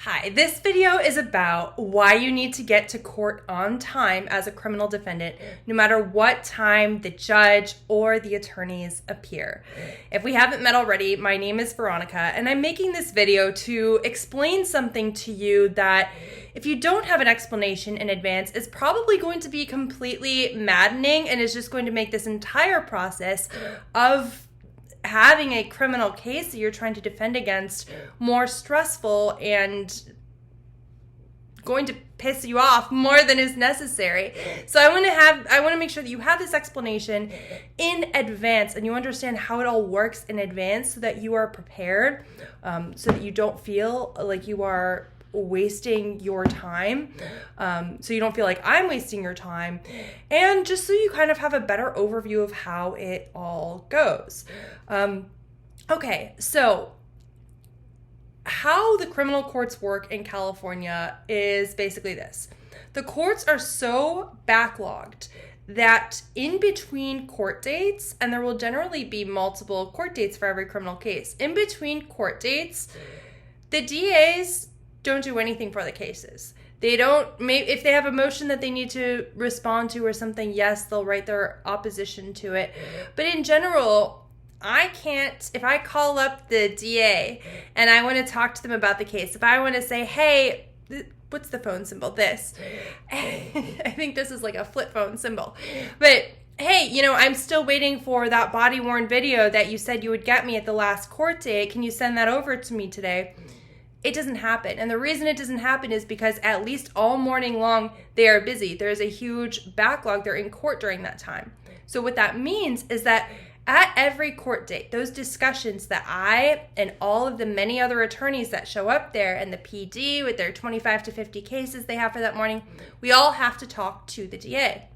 Hi, this video is about why you need to get to court on time as a criminal defendant, no matter what time the judge or the attorneys appear. If we haven't met already, my name is Veronica, and I'm making this video to explain something to you that if you don't have an explanation in advance, is probably going to be completely maddening and is just going to make this entire process of having a criminal case that you're trying to defend against more stressful and going to piss you off more than is necessary. So I want to make sure that you have this explanation in advance and you understand how it all works in advance so that you are prepared, so that you don't feel like you are wasting your time, so you don't feel like I'm wasting your time, and just so you kind of have a better overview of how it all goes. Okay, so how the criminal courts work in California is basically this. The courts are so backlogged that in between court dates, and there will generally be multiple court dates for every criminal case, in between court dates, the DAs don't do anything for the cases. They don't, if they have a motion that they need to respond to or something, yes, they'll write their opposition to it. But in general, I can't, if I call up the DA and I want to talk to them about the case, if I want to say, hey, what's the phone symbol? This. I think this is like a flip phone symbol. But hey, I'm still waiting for that body-worn video that you said you would get me at the last court date. Can you send that over to me today? It doesn't happen. And the reason it doesn't happen is because at least all morning long, they are busy. There's a huge backlog. They're in court during that time. So what that means is that at every court date, those discussions that I and all of the many other attorneys that show up there and the PD with their 25 to 50 cases they have for that morning, we all have to talk to the DA,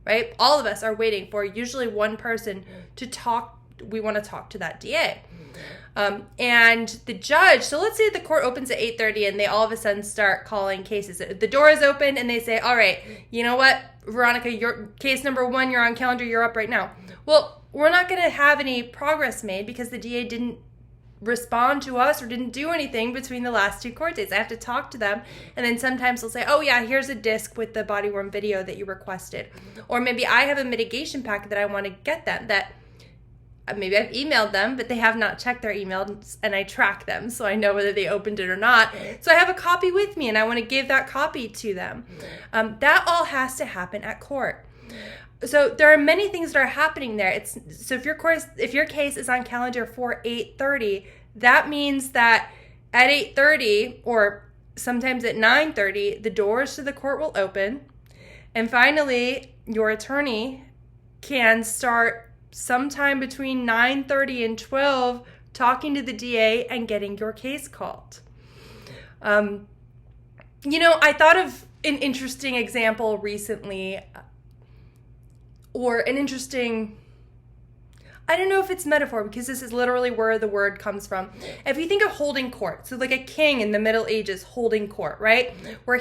right? All of us are waiting for usually one person to talk. We want to talk to that DA. And the judge, so let's say the court opens at 8:30 and they all of a sudden start calling cases. The door is open and they say, all right, you know what, Veronica, your case number 1, you're on calendar, you're up right now. Well, we're not going to have any progress made because the DA didn't respond to us or didn't do anything between the last 2 court dates. I have to talk to them, and then sometimes they'll say, oh yeah, here's a disc with the body-worn video that you requested. Or maybe I have a mitigation packet that I want to get them that maybe I've emailed them, but they have not checked their emails, and I track them so I know whether they opened it or not. So I have a copy with me, and I want to give that copy to them. That all has to happen at court. So there are many things that are happening there. So if your case is on calendar for 8:30, that means that at 8:30 or sometimes at 9:30, the doors to the court will open, and finally your attorney can start sometime between 9:30 and 12 talking to the DA and getting your case called. I thought of an interesting example recently, or an interesting, I don't know if it's metaphor because this is literally where the word comes from. If you think of holding court, so like a king in the Middle Ages holding court, right? Or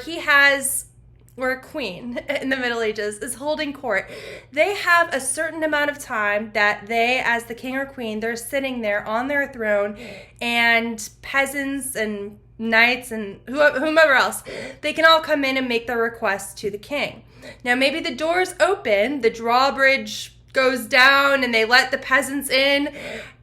a queen in the Middle Ages is holding court. They have a certain amount of time that they, as the king or queen, they're sitting there on their throne, and peasants and knights and whomever else, they can all come in and make their requests to the king. Now maybe the doors open, the drawbridge goes down, and they let the peasants in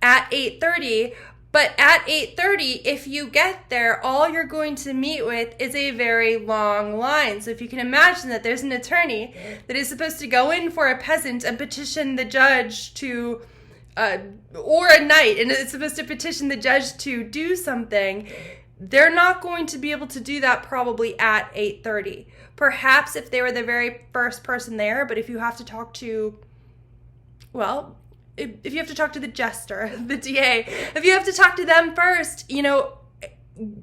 at 8:30, but at 8:30, if you get there, all you're going to meet with is a very long line. So if you can imagine that there's an attorney that is supposed to go in for a peasant and petition the judge to, or a knight, and it's supposed to petition the judge to do something, they're not going to be able to do that probably at 8:30. Perhaps if they were the very first person there, but if you have to talk to, if you have to talk to the jester, the DA, if you have to talk to them first,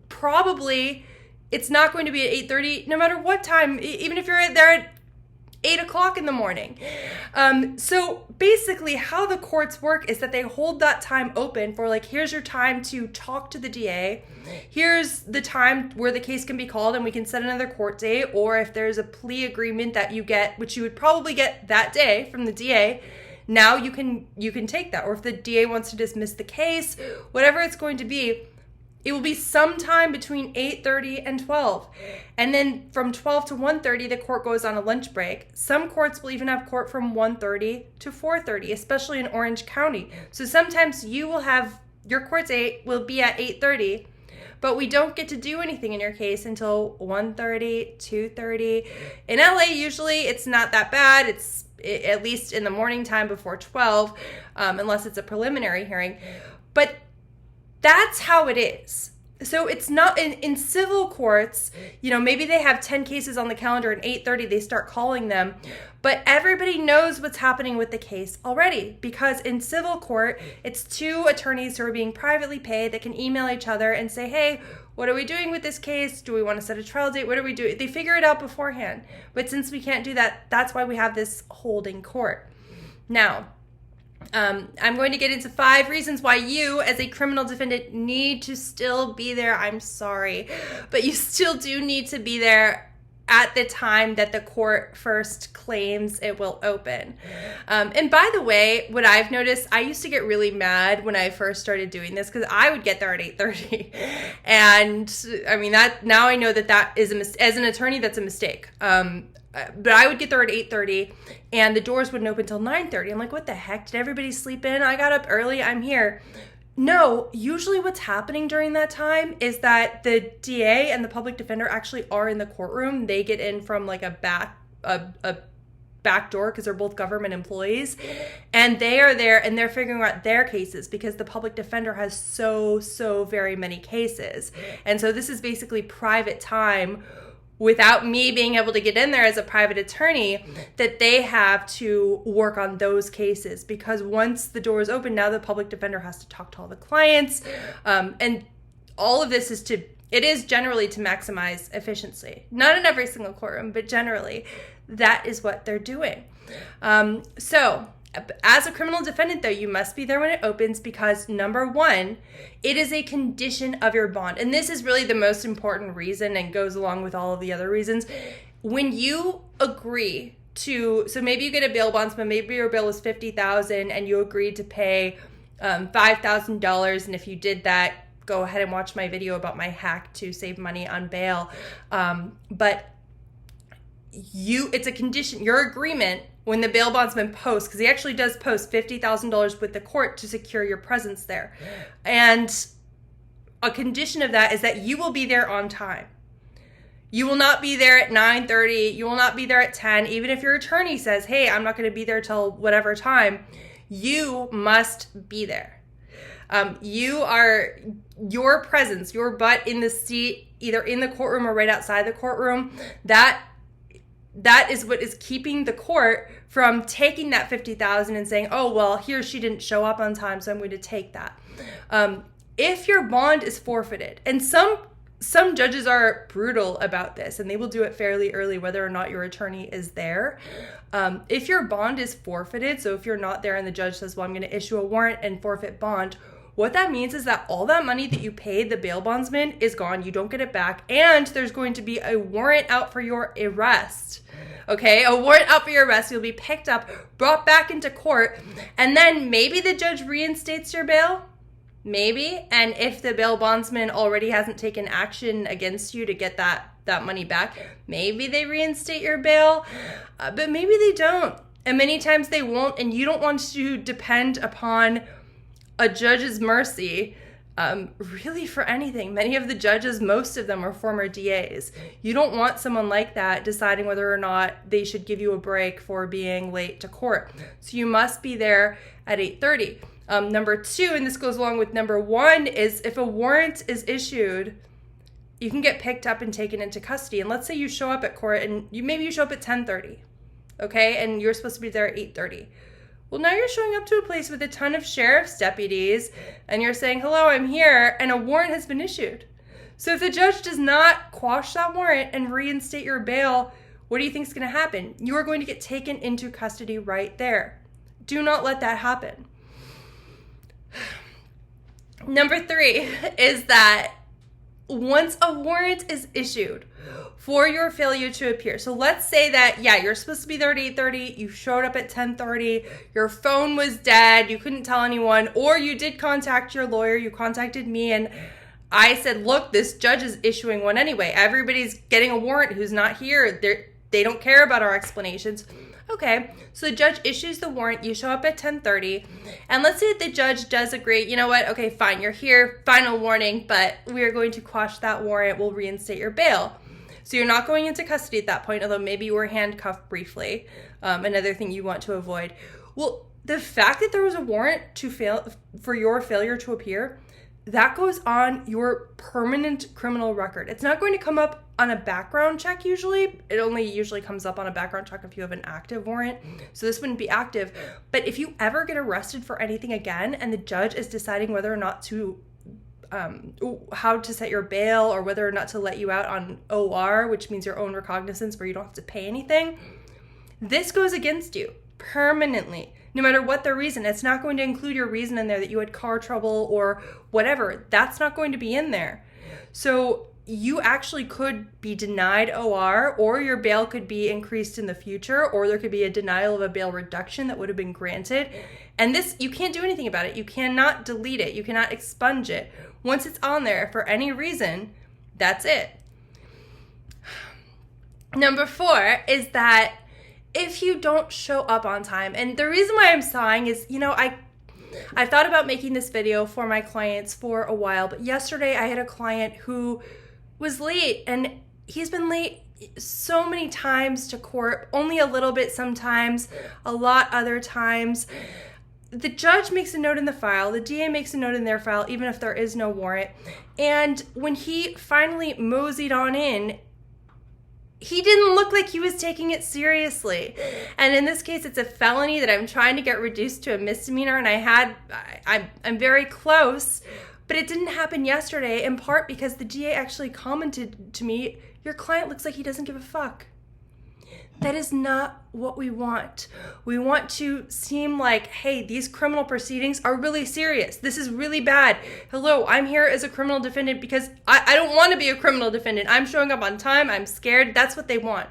probably it's not going to be at 8:30, no matter what time, even if you're there at 8 o'clock in the morning. So basically how the courts work is that they hold that time open for, like, here's your time to talk to the DA. Here's the time where the case can be called and we can set another court date. Or if there's a plea agreement that you get, which you would probably get that day from the DA, now you can take that. Or if the DA wants to dismiss the case, whatever it's going to be, It will be sometime between 8:30 and 12. And then from 12 to 1:30, the court goes on a lunch break. Some courts will even have court from 1:30 to 4:30, especially in Orange County. So sometimes you will have, your court's will be at 8:30, but we don't get to do anything in your case until 1:30, 2:30. In LA, usually it's not that bad. It's at least in the morning time before 12, unless it's a preliminary hearing. But that's how it is. So it's not in civil courts, maybe they have 10 cases on the calendar and 8:30 they start calling them, but everybody knows what's happening with the case already, because in civil court, it's two attorneys who are being privately paid that can email each other and say, hey, what are we doing with this case? Do we want to set a trial date? What are we doing? They figure it out beforehand. But since we can't do that, that's why we have this holding court. Now, I'm going to get into 5 reasons why you, as a criminal defendant, need to still be there. I'm sorry, but you still do need to be there at the time that the court first claims it will open. And by the way, what I've noticed, I used to get really mad when I first started doing this because I would get there at 8:30. And I mean, that now I know that is as an attorney, that's a mistake. But I would get there at 8:30 and the doors wouldn't open until 9:30. I'm like, what the heck? Did everybody sleep in? I got up early. I'm here. No, usually what's happening during that time is that the DA and the public defender actually are in the courtroom. They get in from like a back door because they're both government employees, and they are there and they're figuring out their cases because the public defender has so very many cases. And so this is basically private time without me being able to get in there as a private attorney, that they have to work on those cases, because once the door is open, now the public defender has to talk to all the clients. And all of this is generally to maximize efficiency. Not in every single courtroom, but generally that is what they're doing. So as a criminal defendant, though, you must be there when it opens because, number one, it is a condition of your bond. And this is really the most important reason and goes along with all of the other reasons. When you agree to, so maybe you get a bail bondsman, maybe your bail is $50,000 and you agreed to pay $5,000. And if you did that, go ahead and watch my video about my hack to save money on bail. But it's a condition, your agreement, when the bail bondsman posts, because he actually does post $50,000 with the court to secure your presence there. And a condition of that is that you will be there on time. You will not be there at 9:30. You will not be there at 10. Even if your attorney says, hey, I'm not going to be there till whatever time, you must be there. Your presence, your butt in the seat, either in the courtroom or right outside the courtroom, that is what is keeping the court from taking that $50,000 and saying, oh, well, he or she didn't show up on time, so I'm going to take that. If your bond is forfeited, and some judges are brutal about this, and they will do it fairly early, whether or not your attorney is there. If your bond is forfeited, so if you're not there and the judge says, well, I'm going to issue a warrant and forfeit bond, what that means is that all that money that you paid the bail bondsman is gone. You don't get it back. And there's going to be a warrant out for your arrest. Okay? A warrant out for your arrest. You'll be picked up, brought back into court, and then maybe the judge reinstates your bail. Maybe. And if the bail bondsman already hasn't taken action against you to get that money back, maybe they reinstate your bail. But maybe they don't. And many times they won't. And you don't want to depend upon a judge's mercy, really for anything. Many of the judges, most of them are former DAs. You don't want someone like that deciding whether or not they should give you a break for being late to court. So you must be there at 8:30. Number 2, and this goes along with number 1, is if a warrant is issued, you can get picked up and taken into custody. And let's say you show up at court and maybe you show up at 10:30, okay? And you're supposed to be there at 8:30. Well, now you're showing up to a place with a ton of sheriff's deputies and you're saying, hello, I'm here, and a warrant has been issued. So if the judge does not quash that warrant and reinstate your bail, what do you think is going to happen? You are going to get taken into custody right there. Do not let that happen. Number 3 is that once a warrant is issued for your failure to appear. So let's say that, you're supposed to be there at 8:30, you showed up at 10:30, your phone was dead, you couldn't tell anyone, or you did contact your lawyer, you contacted me, and I said, look, this judge is issuing one anyway. Everybody's getting a warrant who's not here. They don't care about our explanations. Okay, so the judge issues the warrant. You show up at 10:30, and let's say that the judge does agree. You know what? Okay, fine, you're here. Final warning, but we are going to quash that warrant. We'll reinstate your bail. So you're not going into custody at that point, although maybe you were handcuffed briefly. Another thing you want to avoid. Well, the fact that there was a warrant for your failure to appear, that goes on your permanent criminal record. It's not going to come up on a background check usually. It only usually comes up on a background check if you have an active warrant. So this wouldn't be active. But if you ever get arrested for anything again and the judge is deciding whether or not to how to set your bail or whether or not to let you out on OR, which means your own recognizance where you don't have to pay anything, this goes against you permanently. No matter what the reason, it's not going to include your reason in there that you had car trouble or whatever. That's not going to be in there. So you actually could be denied OR, or your bail could be increased in the future, or there could be a denial of a bail reduction that would have been granted. And this, you can't do anything about it. You cannot delete it. You cannot expunge it. Once it's on there for any reason, that's it. Number 4 is that if you don't show up on time, and the reason why I'm sighing is, I thought about making this video for my clients for a while, but yesterday I had a client who was late, and he's been late so many times to court, only a little bit sometimes, a lot other times. The judge makes a note in the file, the DA makes a note in their file, even if there is no warrant, and when he finally moseyed on in, he didn't look like he was taking it seriously. And in this case, it's a felony that I'm trying to get reduced to a misdemeanor, and I'm very close, but it didn't happen yesterday, in part because the DA actually commented to me, your client looks like he doesn't give a fuck. That is not what we want. We want to seem like, hey, these criminal proceedings are really serious. This is really bad. Hello, I'm here as a criminal defendant because I don't want to be a criminal defendant. I'm showing up on time. I'm scared. That's what they want.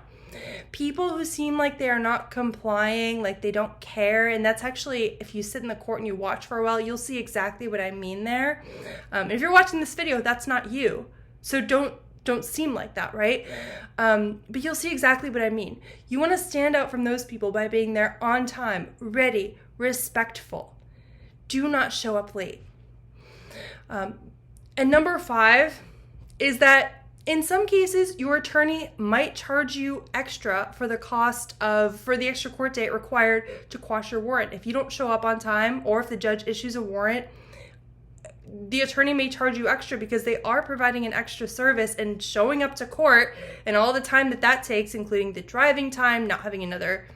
People who seem like they are not complying, like they don't care, and that's actually, if you sit in the court and you watch for a while, you'll see exactly what I mean there. If you're watching this video, that's not you. So don't seem like that, right? But you'll see exactly what I mean. You want to stand out from those people by being there on time, ready, respectful. Do not show up late. And number 5 is that in some cases, your attorney might charge you extra for the extra court date required to quash your warrant. If you don't show up on time, or if the judge issues a warrant, the attorney may charge you extra because they are providing an extra service and showing up to court and all the time that takes, including the driving time, not having another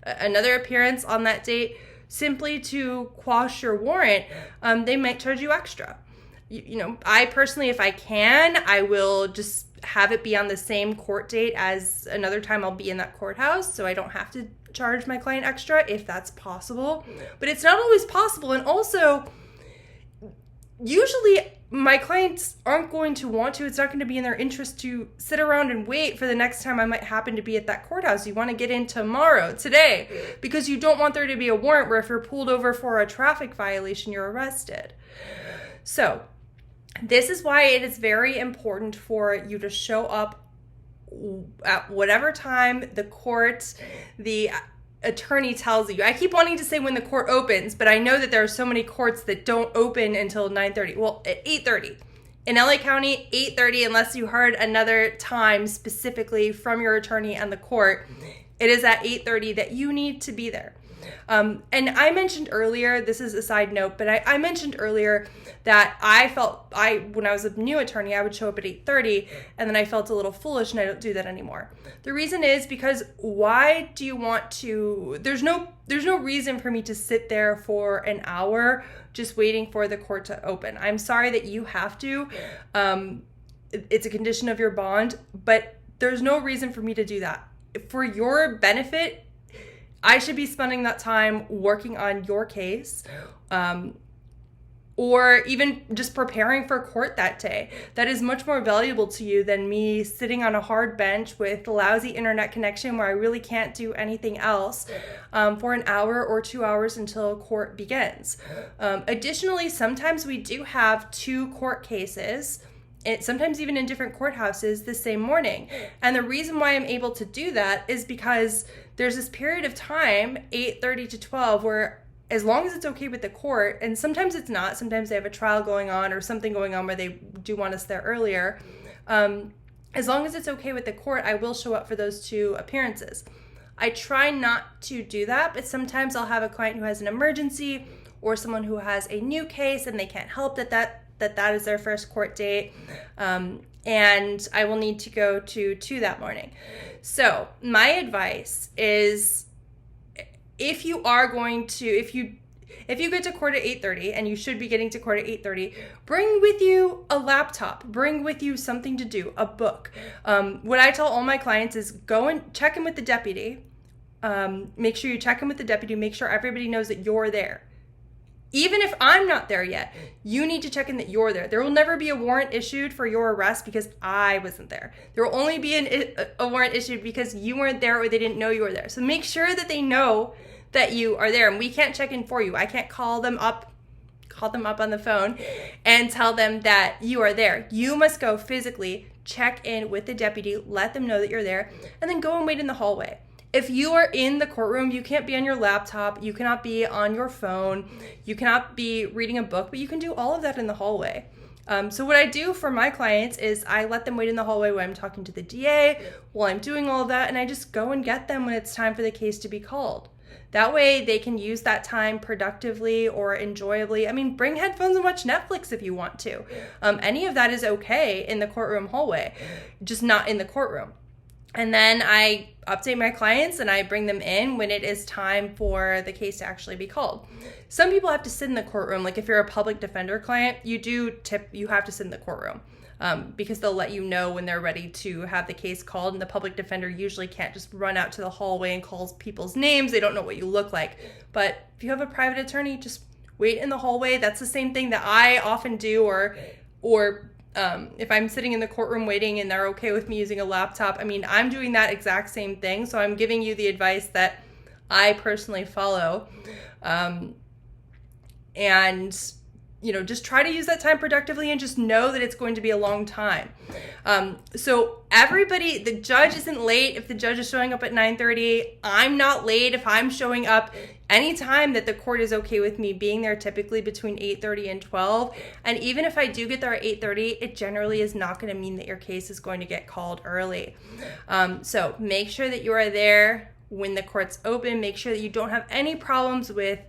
appearance on that date, simply to quash your warrant, they might charge you extra. I personally, if I can, I will just have it be on the same court date as another time I'll be in that courthouse, so I don't have to charge my client extra if that's possible. But it's not always possible, and also, usually my clients aren't going to want to. It's not going to be in their interest to sit around and wait for the next time I might happen to be at that courthouse. You want to get in tomorrow, today, because you don't want there to be a warrant where if you're pulled over for a traffic violation, you're arrested. So this is why it is very important for you to show up at whatever time the attorney tells you. I keep wanting to say when the court opens, but I know that there are so many courts that don't open until 9:30. Well, at 8:30. In LA County, 8:30, unless you heard another time specifically from your attorney and the court, it is at 8:30 that you need to be there. And I mentioned earlier, this is a side note, but I mentioned earlier that when I was a new attorney, I would show up at 8:30, and then I felt a little foolish, and I don't do that anymore. The reason is because why do you want to, there's no reason for me to sit there for an hour just waiting for the court to open. I'm sorry that you have to. It's a condition of your bond, but there's no reason for me to do that. For your benefit, I should be spending that time working on your case, or even just preparing for court that day. That is much more valuable to you than me sitting on a hard bench with lousy internet connection where I really can't do anything else for an hour or 2 hours until court begins. Additionally, sometimes we do have 2 court cases sometimes even in different courthouses the same morning. And the reason why I'm able to do that is because there's this period of time, 8:30 to 12, where as long as it's okay with the court, and sometimes it's not, sometimes they have a trial going on or something going on where they do want us there earlier. As long as it's okay with the court, I will show up for those 2 appearances. I try not to do that, but sometimes I'll have a client who has an emergency or someone who has a new case and they can't help that is their first court date. And I will need to go to 2 that morning. So my advice is, if you get to court at 8:30, and you should be getting to court at 8:30, bring with you a laptop, bring with you something to do, a book. What I tell all my clients is go and check in with the deputy. Make sure you check in with the deputy, make sure everybody knows that you're there. Even if I'm not there yet, you need to check in that you're there. There will never be a warrant issued for your arrest because I wasn't there. There will only be a warrant issued because you weren't there or they didn't know you were there. So make sure that they know that you are there, and we can't check in for you. I can't call them up on the phone and tell them that you are there. You must go physically, check in with the deputy, let them know that you're there, and then go and wait in the hallway. If you are in the courtroom, you can't be on your laptop, you cannot be on your phone, you cannot be reading a book, but you can do all of that in the hallway. So what I do for my clients is I let them wait in the hallway while I'm talking to the DA, while I'm doing all of that, and I just go and get them when it's time for the case to be called. That way they can use that time productively or enjoyably. I mean, bring headphones and watch Netflix if you want to. Any of that is okay in the courtroom hallway, just not in the courtroom. And then I update my clients and I bring them in when it is time for the case to actually be called. Some people have to sit in the courtroom. Like if you're a public defender client, you have to sit in the courtroom. Because they'll let you know when they're ready to have the case called, and the public defender usually can't just run out to the hallway and call people's names. They don't know what you look like. But if you have a private attorney, just wait in the hallway. That's the same thing that I often do, or if I'm sitting in the courtroom waiting and they're okay with me using a laptop, I mean, I'm doing that exact same thing. So I'm giving you the advice that I personally follow. And just try to use that time productively and just know that it's going to be a long time. So everybody, the judge isn't late if the judge is showing up at 9:30. I'm not late if I'm showing up anytime that the court is okay with me being there, typically between 8:30 and 12. And even if I do get there at 8:30, it generally is not going to mean that your case is going to get called early. So make sure that you are there when the court's open. Make sure that you don't have any problems with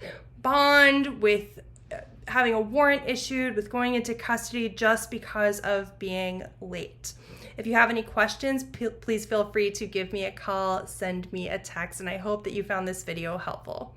bond, with having a warrant issued, with going into custody just because of being late. If you have any questions, please feel free to give me a call, send me a text, and I hope that you found this video helpful.